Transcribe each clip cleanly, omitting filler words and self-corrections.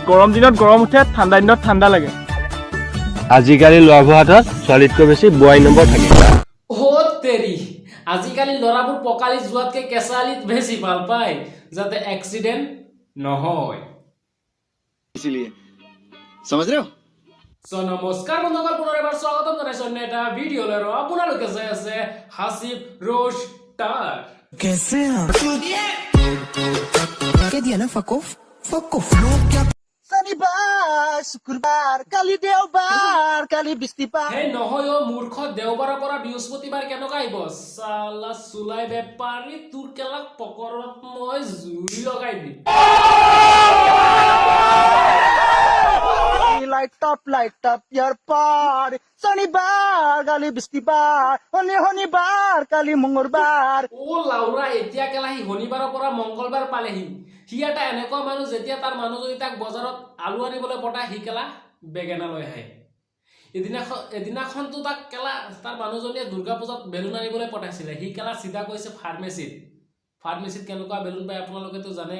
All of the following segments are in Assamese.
গৰম দিনত গৰম উঠে ঠাণ্ডা দিনত ঠাণ্ডা লাগে আজিকালি ল'ৰাবোৰৰ হাতত ছোৱালীতকৈ বেছি বোৱাৰী নম্বৰ থাকে অ' তেৰি আজিকালি ল'ৰাবোৰ পকালি যোৱাতকে কেঁচালিত বেছি ভাল পায় যাতে এক্সিডেণ্ট নহয় इसीलिए समझ रहे हो নমস্কাৰ বন্ধুসকল পুনৰ এবাৰ স্বাগতম জনাইছো অন্য এটা ভিডিঅ' লৈ আৰু আপোনালোকে চাই আছে হাসিব ৰোষ্টাৰ कैसे हैं क्या दिया ना फकोफ फकोफ শনিবাৰ শুক্ৰবাৰ কালি দেওবাৰ কালি বৃষ্টিপাত হে নহয় অ' মূৰ্খ দেওবাৰৰ পৰা বৃহস্পতিবাৰ কেনেকুৱা আহিব চালা চুলাই বেপাৰী তোৰ কেলাক পকৰত মই জুই লগাই দিম লাইট আপ ইয়াৰ পৰ শনিবাৰ কালি বৃষ্টিবাৰ শনিবাৰ কালি মঙ্গলবাৰ অ' লাউৰা এতিয়া কেলা সি শনিবাৰৰ পৰা মংগলবাৰ পালেহি সি এটা এনেকুৱা মানুহ যেতিয়া তাৰ মানুহজনী তাক বজাৰত আলু আনিবলৈ পঠায় সি কেলা বেগেনা লৈ আহে এদিনাখনতো তাক কেলা তাৰ মানুহজনীয়ে দুৰ্গা পূজাত বেলুন আনিবলৈ পঠাইছিলে সি কেলা চিধা কৈছে ফাৰ্মেচিত কেনেকুৱা বেলুন পায় আপোনালোকেতো জানে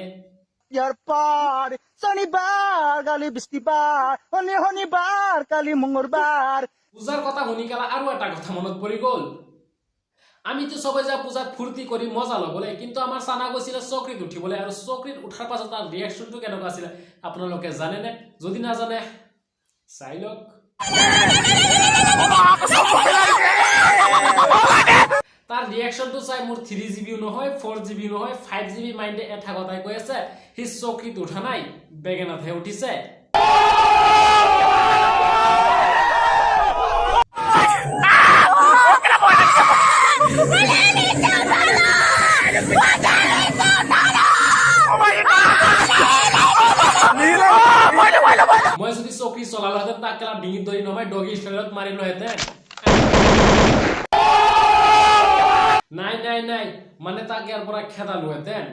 ইয়াৰ পৰ শনিবাৰ কালি বৃষ্টিবাৰ শনিবাৰ কালি মঙ্গলবাৰ পূজাৰ কথা শুনি কেলা আৰু এটা কথা মনত পৰি গ'ল আমিতো সবে যা পূজাত ফূৰ্তি কৰি মজা ল'বলৈ কিন্তু আমাৰ চানা গৈছিলে চকৰিত উঠিবলৈ আৰু চকৰিত উঠাৰ পাছত তাৰ ৰিয়েকশ্যনটো কেনেকুৱা আছিলে আপোনালোকে জানেনে যদি নাজানে চাই লওক তাৰ ৰিয়েকশ্যনটো চাই মোৰ 3GB নহয় 4GB নহয় 5GB মাইণ্ডে এটা কথাই কৈ আছে সি চকৰিত উঠা নাই বেগেনাতহে উঠিছে মই যদি চকৰি চলালোহেঁতেন তাক কেলা ডিঙিত ধৰি নমাই ডগি ষ্টাইলত মাৰিলোহেঁতেন নাই মানে তাক ইয়াৰ পৰা খেদালোহেঁতেন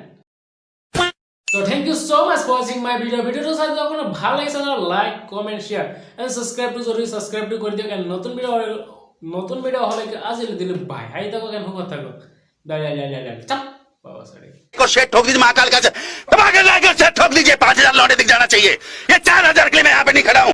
So thank you so much for watching my video. ভিডিওটো চাই যদি আপোনাৰ ভাল লাগিছে না like comment share and subscribe টু জৰুৰী সাবস্ক্ৰাইব টু কৰি দিয়ক নতুন ভিডিও হলে আজিলৈ দিলে বাই হাই থাকক কেন কথা থাকক চাপ বাবা সরি को शेट ठोक दीजिए महाकाल का दबा के लाकर शेट ठोक दीजिए 5000 लौटे दिख जाना चाहिए ये 4000 के लिए मैं यहाँ पे नहीं खड़ा हूँ